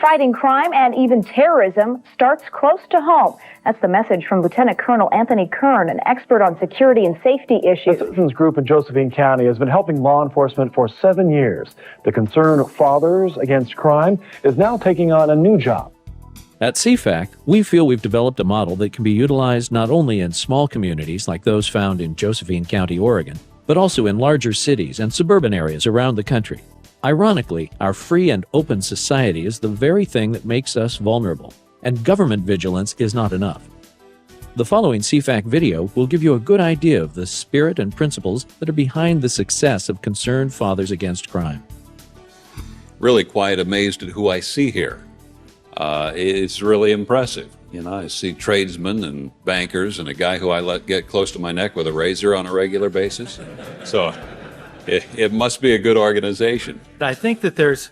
Fighting crime and even terrorism starts close to home. That's the message from Lieutenant Colonel Anthony Kern, an expert on security and safety issues. The Citizens Group in Josephine County has been helping law enforcement for 7 years. The Concerned Fathers Against Crime is now taking on a new job. At CFAC, we feel we've developed a model that can be utilized not only in small communities like those found in Josephine County, Oregon, but also in larger cities and suburban areas around the country. Ironically, our free and open society is the very thing that makes us vulnerable, and government vigilance is not enough. The following CFAC video will give you a good idea of the spirit and principles that are behind the success of Concerned Fathers Against Crime. Really quite amazed at who I see here. It's really impressive. You know, I see tradesmen and bankers and a guy who I let get close to my neck with a razor on a regular basis. So it must be a good organization. I think that there's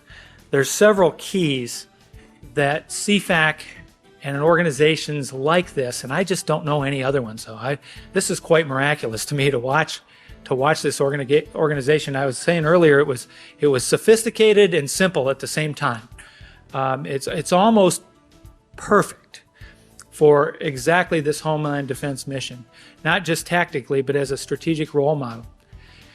several keys that CFAC and organizations like this, and I just don't know any other one. So this is quite miraculous to me to watch this organization. I was saying earlier, it was sophisticated and simple at the same time. It's almost perfect for exactly this Homeland Defense mission, not just tactically, but as a strategic role model.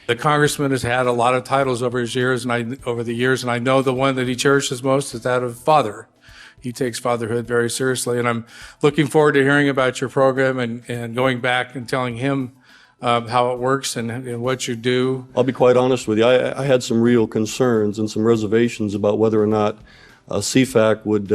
The congressman has had a lot of titles over the years, and I know the one that he cherishes most is that of father. He takes fatherhood very seriously, and I'm looking forward to hearing about your program and going back and telling him how it works and what you do. I'll be quite honest with you. I had some real concerns and some reservations about whether or not CFAC would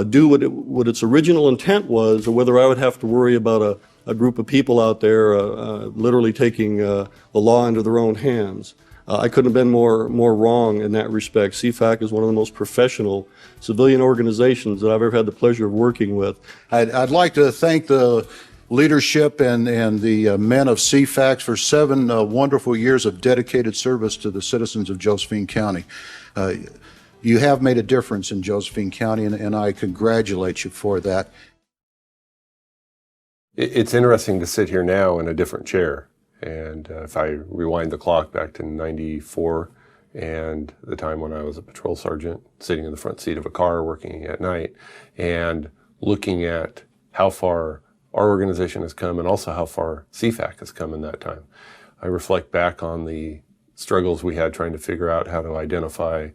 do what its original intent was, or whether I would have to worry about a group of people out there literally taking the law into their own hands. I couldn't have been more wrong in that respect. CFAC is one of the most professional civilian organizations that I've ever had the pleasure of working with. I'd like to thank the leadership and the men of CFAC for 7 wonderful years of dedicated service to the citizens of Josephine County. You have made a difference in Josephine County, and I congratulate you for that. It's interesting to sit here now in a different chair. And if I rewind the clock back to '94 and the time when I was a patrol sergeant sitting in the front seat of a car working at night and looking at how far our organization has come and also how far CFAC has come in that time, I reflect back on the struggles we had trying to figure out how to identify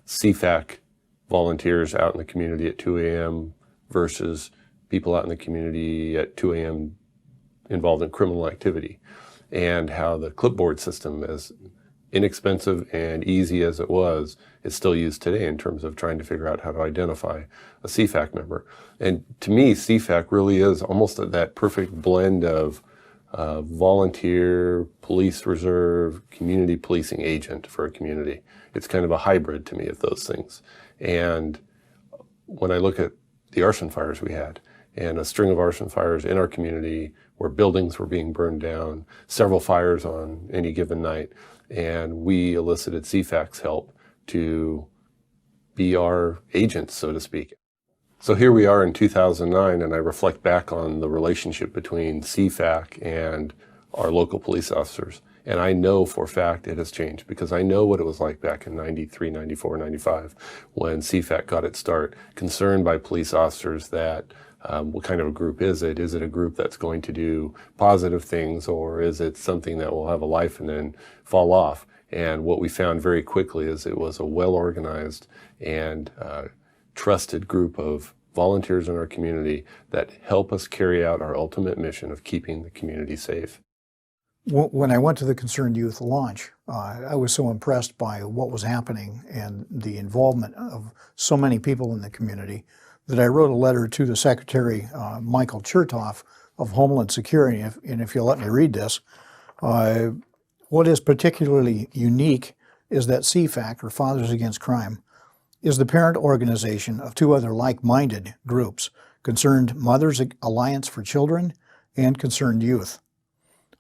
CFAC volunteers out in the community at 2 a.m. versus people out in the community at 2 a.m. involved in criminal activity, and how the clipboard system, as inexpensive and easy as it was, is still used today in terms of trying to figure out how to identify a CFAC member. And to me, CFAC really is almost that perfect blend of volunteer, police reserve, community policing agent for a community. It's kind of a hybrid to me of those things. And when I look at the arson fires we had, and a string of arson fires in our community where buildings were being burned down, several fires on any given night, and we elicited CFAC's help to be our agents, so to speak. So here we are in 2009, and I reflect back on the relationship between CFAC and our local police officers. And I know for a fact it has changed, because I know what it was like back in 93, 94, 95, when CFAC got its start, concerned by police officers that what kind of a group is it? Is it a group that's going to do positive things, or is it something that will have a life and then fall off? And what we found very quickly is it was a well-organized and trusted group of volunteers in our community that help us carry out our ultimate mission of keeping the community safe. When I went to the Concerned Youth launch, I was so impressed by what was happening and the involvement of so many people in the community that I wrote a letter to the Secretary, Michael Chertoff of Homeland Security, and if you'll let me read this. What is particularly unique is that CFAC, or Fathers Against Crime, is the parent organization of 2 other like-minded groups, Concerned Mothers Alliance for Children and Concerned Youth,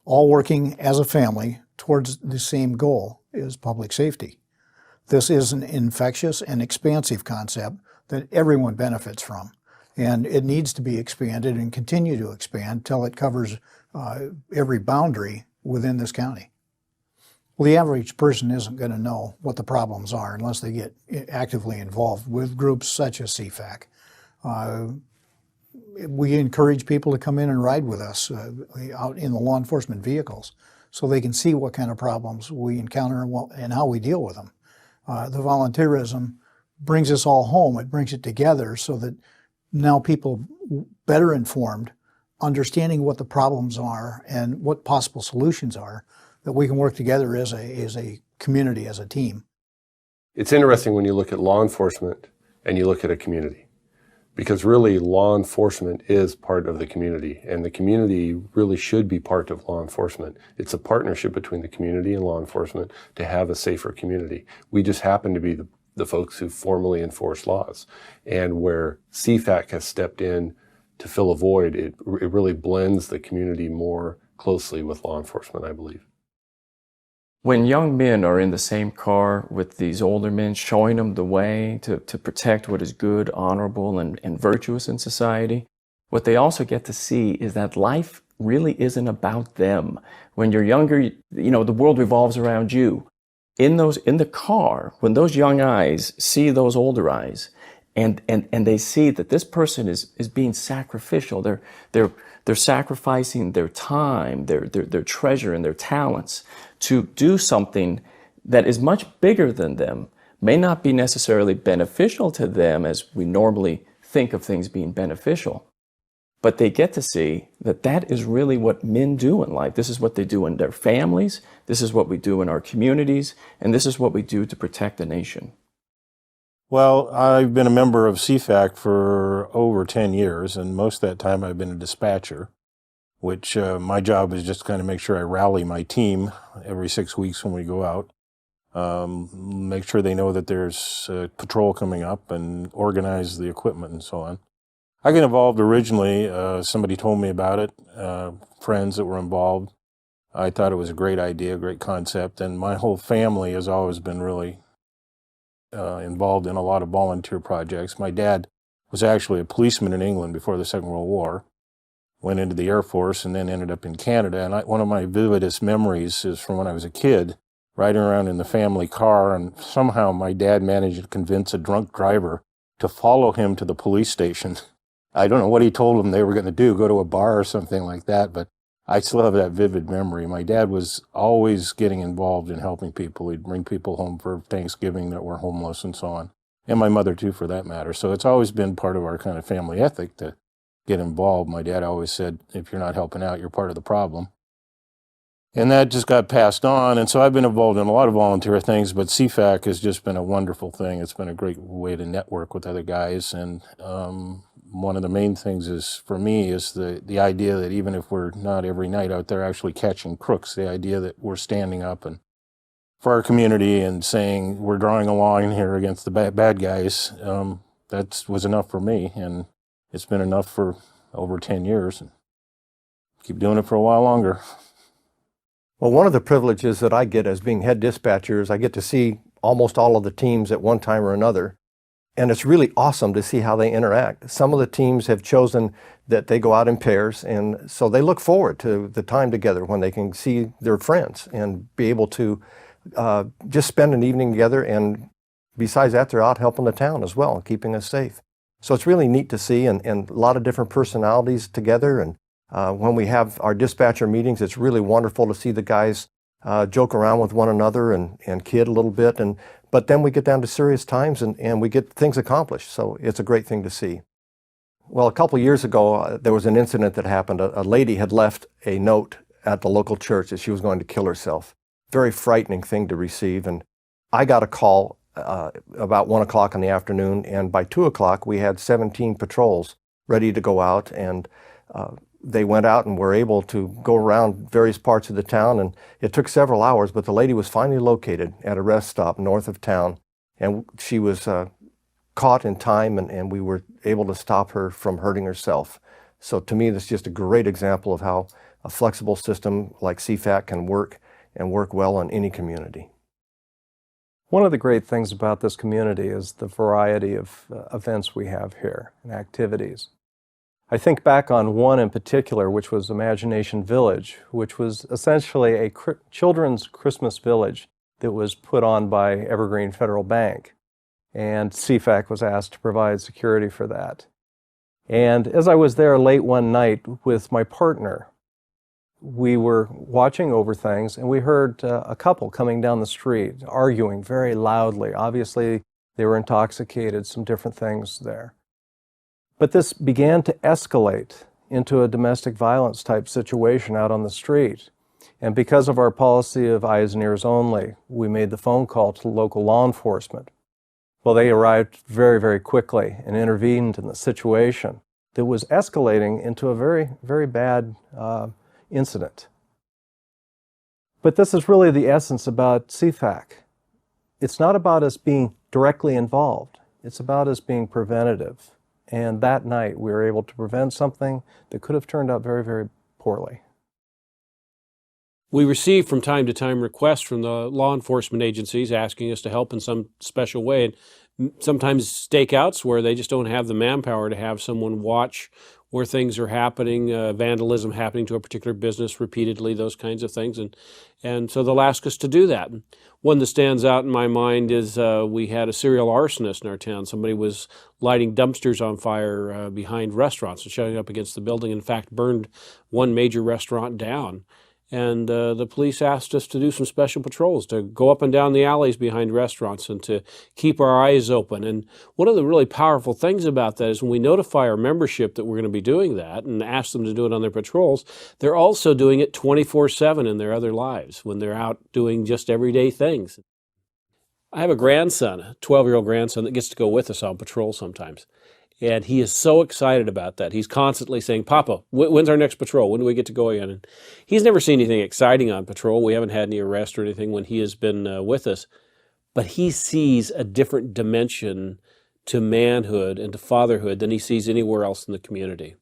all working as a family towards the same goal, is public safety. This is an infectious and expansive concept that everyone benefits from, and it needs to be expanded and continue to expand till it covers every boundary within this county. Well, the average person isn't going to know what the problems are unless they get actively involved with groups such as CFAC. We encourage people to come in and ride with us out in the law enforcement vehicles so they can see what kind of problems we encounter and how we deal with them. The volunteerism brings us all home. It brings it together so that now people better informed, understanding what the problems are and what possible solutions are, that we can work together as a community, as a team. It's interesting when you look at law enforcement and you look at a community, because really law enforcement is part of the community, and the community really should be part of law enforcement. It's a partnership between the community and law enforcement to have a safer community. We just happen to be the folks who formally enforce laws. And where CFAC has stepped in to fill a void, it really blends the community more closely with law enforcement, I believe. When young men are in the same car with these older men, showing them the way to protect what is good, honorable, and virtuous in society, what they also get to see is that life really isn't about them. When you're younger, the world revolves around you. In the car, when those young eyes see those older eyes, and they see that this person is being sacrificial, they're sacrificing their time, their treasure, and their talents to do something that is much bigger than them, may not be necessarily beneficial to them as we normally think of things being beneficial. But they get to see that that is really what men do in life. This is what they do in their families, this is what we do in our communities, and this is what we do to protect the nation. Well, I've been a member of CFAC for over 10 years, and most of that time I've been a dispatcher, which my job is just kind of make sure I rally my team every 6 weeks when we go out, make sure they know that there's a patrol coming up and organize the equipment and so on. I got involved originally, somebody told me about it, friends that were involved. I thought it was a great idea, great concept, and my whole family has always been really involved in a lot of volunteer projects. My dad was actually a policeman in England before the Second World War, went into the Air Force, and then ended up in Canada. And one of my vividest memories is from when I was a kid, riding around in the family car, and somehow my dad managed to convince a drunk driver to follow him to the police station. I don't know what he told them they were going to do, go to a bar or something like that, but I still have that vivid memory. My dad was always getting involved in helping people. He'd bring people home for Thanksgiving that were homeless and so on. And my mother too, for that matter. So it's always been part of our kind of family ethic to get involved. My dad always said, if you're not helping out, you're part of the problem. And that just got passed on. And so I've been involved in a lot of volunteer things, but CFAC has just been a wonderful thing. It's been a great way to network with other guys. And one of the main things is, for me, is the idea that even if we're not every night out there actually catching crooks, the idea that we're standing up and for our community and saying we're drawing a line here against the bad guys, that was enough for me. And it's been enough for over 10 years. And keep doing it for a while longer. Well, one of the privileges that I get as being head dispatcher is I get to see almost all of the teams at one time or another. And it's really awesome to see how they interact. Some of the teams have chosen that they go out in pairs, and so they look forward to the time together when they can see their friends and be able to just spend an evening together. And besides that, they're out helping the town as well, keeping us safe. So it's really neat to see, and a lot of different personalities together. And when we have our dispatcher meetings, it's really wonderful to see the guys joke around with one another and kid a little bit. But then we get down to serious times and we get things accomplished. So it's a great thing to see. Well, a couple of years ago, there was an incident that happened. A lady had left a note at the local church that she was going to kill herself. Very frightening thing to receive. And I got a call about 1 o'clock in the afternoon, and by 2 o'clock we had 17 patrols ready to go out, and they went out and were able to go around various parts of the town, and it took several hours, but the lady was finally located at a rest stop north of town, and she was caught in time, and we were able to stop her from hurting herself. So to me, this is just a great example of how a flexible system like CFAC can work and work well in any community. One of the great things about this community is the variety of events we have here and activities. I think back on one in particular, which was Imagination Village, which was essentially a children's Christmas village that was put on by Evergreen Federal Bank. And CFAC was asked to provide security for that. And as I was there late one night with my partner, we were watching over things and we heard a couple coming down the street arguing very loudly. Obviously, they were intoxicated, some different things there. But this began to escalate into a domestic violence type situation out on the street. And because of our policy of eyes and ears only, we made the phone call to local law enforcement. Well, they arrived very, very quickly and intervened in the situation that was escalating into a very, very bad incident. But this is really the essence about CFAC. It's not about us being directly involved. It's about us being preventative. And that night, we were able to prevent something that could have turned out very, very poorly. We receive from time to time requests from the law enforcement agencies asking us to help in some special way. And sometimes stakeouts where they just don't have the manpower to have someone watch where things are happening, vandalism happening to a particular business repeatedly, those kinds of things. And so they'll ask us to do that. One that stands out in my mind is we had a serial arsonist in our town. Somebody was lighting dumpsters on fire behind restaurants and shutting up against the building. In fact, burned one major restaurant down. And the police asked us to do some special patrols, to go up and down the alleys behind restaurants and to keep our eyes open. And one of the really powerful things about that is when we notify our membership that we're going to be doing that and ask them to do it on their patrols, they're also doing it 24/7 in their other lives when they're out doing just everyday things. I have a grandson, a 12-year-old grandson that gets to go with us on patrol sometimes. And he is so excited about that. He's constantly saying, Papa, when's our next patrol? When do we get to go again? And he's never seen anything exciting on patrol. We haven't had any arrests or anything when he has been with us. But he sees a different dimension to manhood and to fatherhood than he sees anywhere else in the community.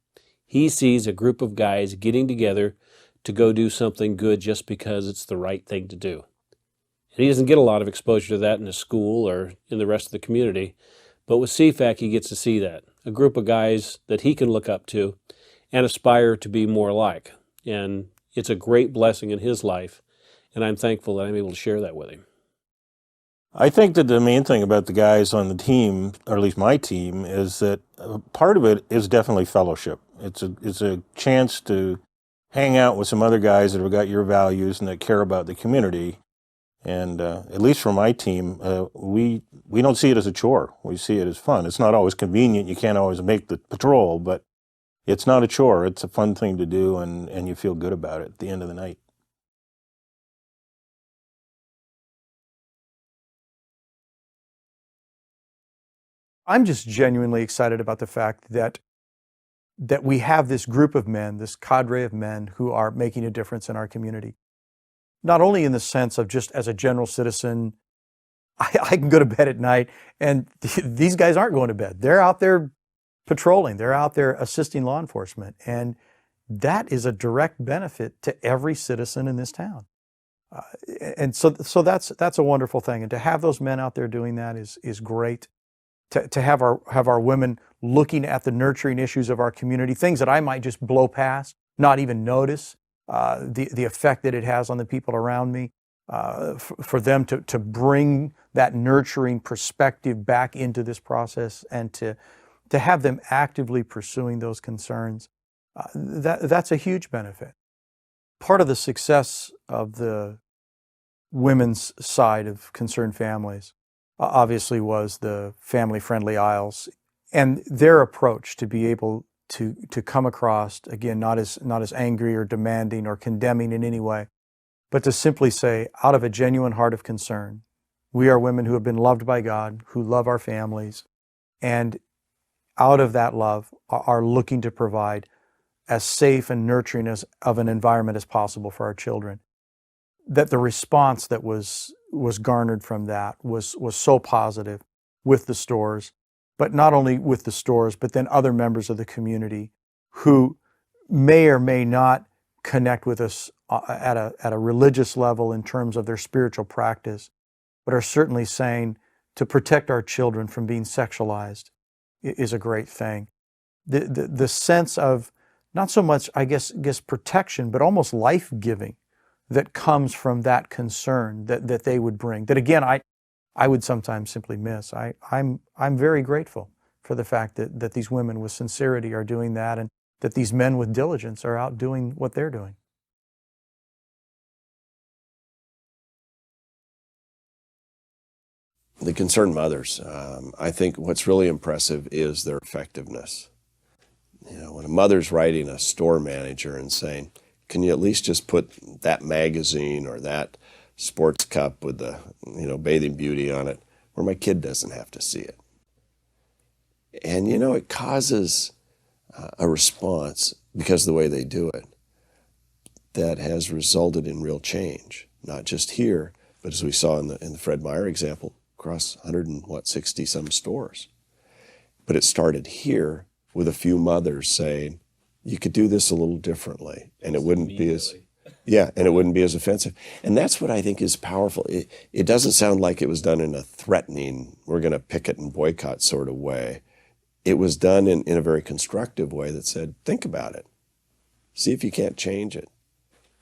He sees a group of guys getting together to go do something good just because it's the right thing to do. And he doesn't get a lot of exposure to that in his school or in the rest of the community. But with CFAC, he gets to see that, a group of guys that he can look up to and aspire to be more like. And it's a great blessing in his life, and I'm thankful that I'm able to share that with him. I think that the main thing about the guys on the team, or at least my team, is that part of it is definitely fellowship. It's a chance to hang out with some other guys that have got your values and that care about the community. And at least for my team, we don't see it as a chore. We see it as fun. It's not always convenient. You can't always make the patrol, but it's not a chore. It's a fun thing to do, and you feel good about it at the end of the night. I'm just genuinely excited about the fact that we have this group of men, this cadre of men who are making a difference in our community. Not only in the sense of just as a general citizen, I can go to bed at night, and these guys aren't going to bed. They're out there patrolling. They're out there assisting law enforcement. And that is a direct benefit to every citizen in this town. And so that's a wonderful thing. And to have those men out there doing that is great. To have our women looking at the nurturing issues of our community, things that I might just blow past, not even notice. The effect that it has on the people around me, for them to bring that nurturing perspective back into this process and to have them actively pursuing those concerns, that's a huge benefit. Part of the success of the women's side of Concerned Families obviously was the family-friendly aisles and their approach to be able to come across, again, not as angry or demanding or condemning in any way, but to simply say, out of a genuine heart of concern, we are women who have been loved by God, who love our families, and out of that love are looking to provide as safe and nurturing of an environment as possible for our children. That the response that was garnered from that was so positive with the stores, but not only with the stores, but then other members of the community who may or may not connect with us at a religious level in terms of their spiritual practice, but are certainly saying to protect our children from being sexualized is a great thing. the sense of not so much, I guess protection, but almost life-giving that comes from that concern that they would bring. That again, I would sometimes simply miss. I'm very grateful for the fact that these women with sincerity are doing that, and that these men with diligence are out doing what they're doing. The concerned mothers, I think what's really impressive is their effectiveness. You know, when a mother's writing a store manager and saying, can you at least just put that magazine or that sports cup with the, Bathing Beauty on it where my kid doesn't have to see it. And, it causes a response because of the way they do it that has resulted in real change, not just here, but as we saw in the Fred Meyer example, across 160 some stores. But it started here with a few mothers saying, you could do this a little differently, and it wouldn't be as offensive. And that's what I think is powerful. It doesn't sound like it was done in a threatening, we're going to picket and boycott sort of way. It was done in a very constructive way that said, think about it. See if you can't change it.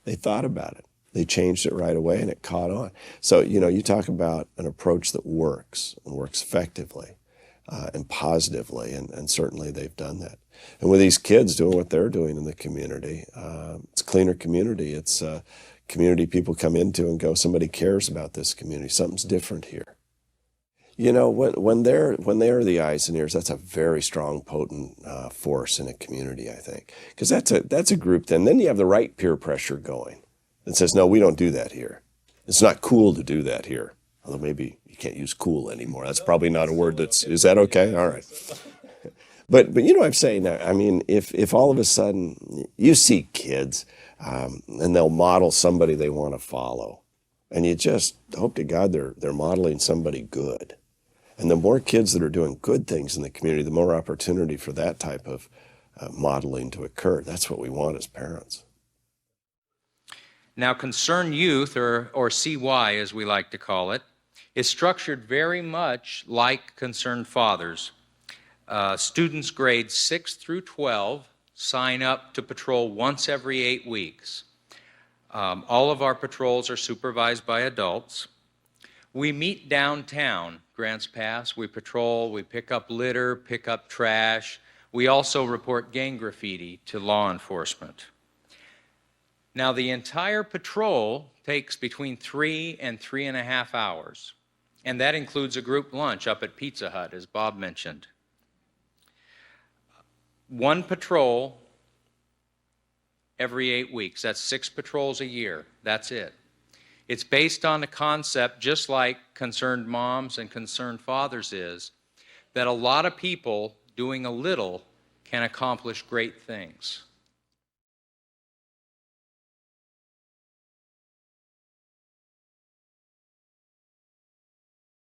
They thought about it. They changed it right away, and it caught on. So, you talk about an approach that works and works effectively and positively, and certainly they've done that. And with these kids doing what they're doing in the community, it's a cleaner community. It's a community people come into and go, somebody cares about this community. Something's different here. When they're the eyes and ears, that's a very strong, potent force in a community, I think. Because that's a group then you have the right peer pressure going. It says, no, we don't do that here. It's not cool to do that here. Although maybe you can't use cool anymore. That's probably not a word is that okay? All right. But you know what I'm saying? I mean, if all of a sudden you see kids and they'll model somebody they want to follow, and you just hope to God they're modeling somebody good. And the more kids that are doing good things in the community, the more opportunity for that type of modeling to occur. That's what we want as parents. Now, Concerned Youth, or CY as we like to call it, is structured very much like Concerned Fathers. Students grades 6 through 12 sign up to patrol once every 8 weeks. All of our patrols are supervised by adults. We meet downtown, Grants Pass. We patrol, we pick up litter, pick up trash. We also report gang graffiti to law enforcement. Now, the entire patrol takes between 3 and 3.5 hours, and that includes a group lunch up at Pizza Hut, as Bob mentioned. One patrol every 8 weeks. That's 6 patrols a year. That's it. It's based on the concept, just like Concerned Moms and Concerned Fathers is, that a lot of people doing a little can accomplish great things.